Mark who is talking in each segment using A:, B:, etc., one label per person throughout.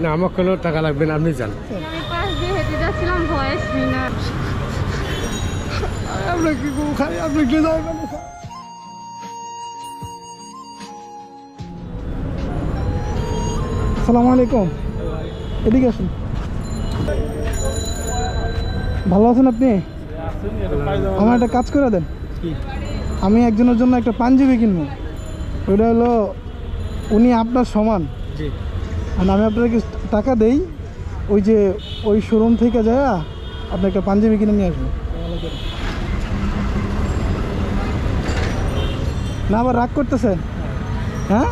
A: না আমার কোনো টাকা লাগবে না, আপনি যান।
B: আমি পাশ দিয়ে হেঁটে যাচ্ছিলাম, ভয়েস না।
C: আমরা কি খাই, আপনি কি যাবেন? আসসালামু আলাইকুম, এদিকে আসুন। ভালো আছেন আপনি? আমার একটা কাজ করে দেন। আমি একজনের জন্য একটা পাঞ্জাবি কিনবো, ওইটা হলো উনি আপনার সমান, আর আমি আপনাকে টাকা দেই, ওই যে ওই শোরুম থেকে যায় আপনি একটা পাঞ্জাবি কিনে নিয়ে আসবেন। না আবার রাগ করতেছেন? হ্যাঁ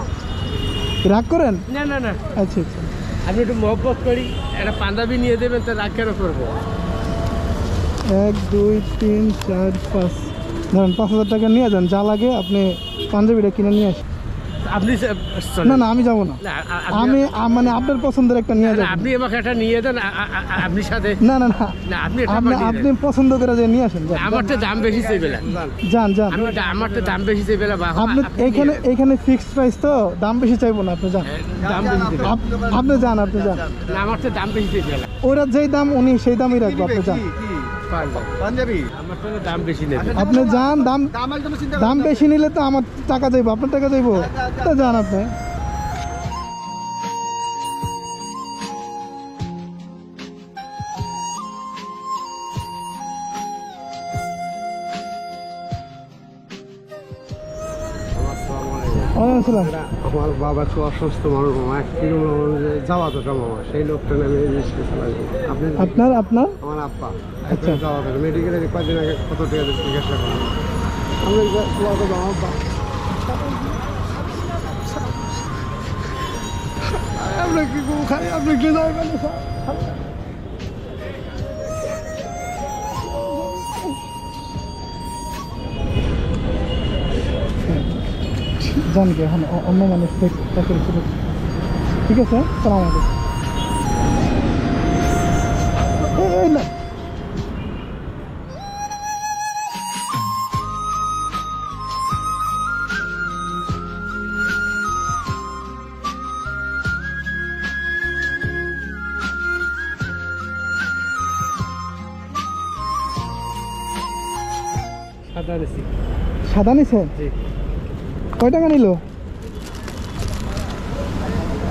C: রাগ করেন?
A: না না না,
C: আচ্ছা আচ্ছা,
A: আমি একটু মহব্বত করি, একটা পাঞ্জাবি নিয়ে দেবেন, তো রাগ কেন করবো?
C: 1 2 3 4 5, ধরেন 5,000 টাকা নিয়ে যান, যা লাগে আপনি পাঞ্জাবিটা কিনে নিয়ে আসেন।
A: আপনি
C: না না আমি যাবো না, আমি মানে আপনার পছন্দের একটা নিয়ে যাবেন।
A: আপনি আমাকে একটা নিয়ে দেন, আপনি সাথে।
C: না না না,
A: না আপনি
C: আপনি পছন্দ করে যে নিয়ে আসেন।
A: আমার তো দাম বেশি চাই বেলা,
C: যান যান,
A: আমার তো দাম বেশি চাই বেলা।
C: আপনি এখানে ফিক্সড প্রাইস, তো দাম বেশি চাইবো না, আপনি যান।
A: দাম বেশি
C: আপনি যান, আপনি যান।
A: না আমার তো দাম বেশি চাই বেলা।
C: ওরা যেই দাম উনি সেই দামই রাখবো, আপনি যান।
A: পাঞ্জাবি আমার তো দাম বেশি নেবে।
C: আপনি যান, দাম বেশি নিলে তো আমার টাকা যাইবো, আপনার টাকা যাইবো, তো যান আপনি।
A: আমার বাবা তো অসুস্থ মানুষ, মামা যাওয়া তো মামা, সেই লোকটা নামে
C: আপনার
A: আমার আব্বা
C: আচ্ছা
A: যাওয়া মেডিকেলে কয়েকদিন আগে কত টাকা জিজ্ঞাসা করেন
C: আমরা কি খাই, আপনি কি যাবেন? জান কি এখন অন্য মানুষ ঠিক আছে। সালাম আলাইকুম। এই না, সাদা নিছে? কয় টাকা নিল?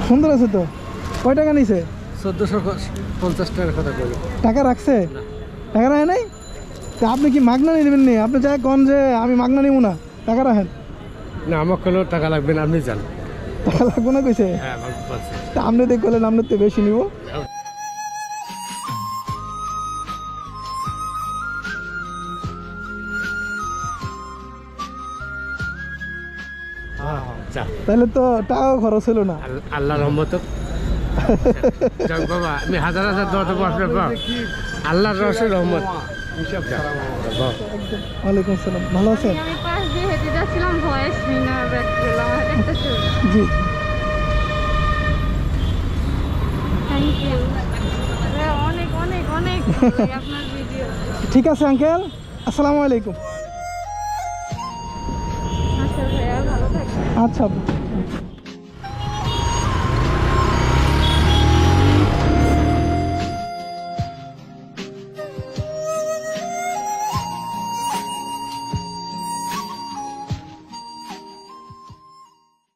C: সুন্দর আছে তো। কয় টাকা নিছে?
A: 1450 টাকার কথা বলি।
C: টাকা রাখছে? টাকা রাখে নাই? তা আপনি কি মাগনা নেবেন নি? আপনি যাই কন যে আমি মাগনা নিব না, টাকা রাখেন।
A: না আমার কোনো টাকা লাগবে না, আপনি যান।
C: টাকা লাগবে না কইছে?
A: হ্যাঁ
C: তা আপনি দেখ করলেন, আপনার তো বেশি নিব। তাহলে তো টাকাও খরচ হলো না।
A: আল্লাহর রহমত। বাবা আমি হাজার হাজার দর দেবো আপনার, আল্লাহর রসের রহমত।
C: ওয়ালাইকুম আসসালাম, ভালো আছেন?
B: আমি পাশ দিয়ে হেঁটে যাচ্ছিলাম, ভয়েস না ব্যাক করলাম একটা ছবি।
C: জি
B: থ্যাংক ইউ, অনেক অনেক অনেক ভালো লাগে আপনার ভিডিও।
C: ঠিক আছে আঙ্কেল, আসসালামু আলাইকুম।
B: আচ্ছা ভাইয়া, ভালো থাকবেন।
C: আচ্ছা।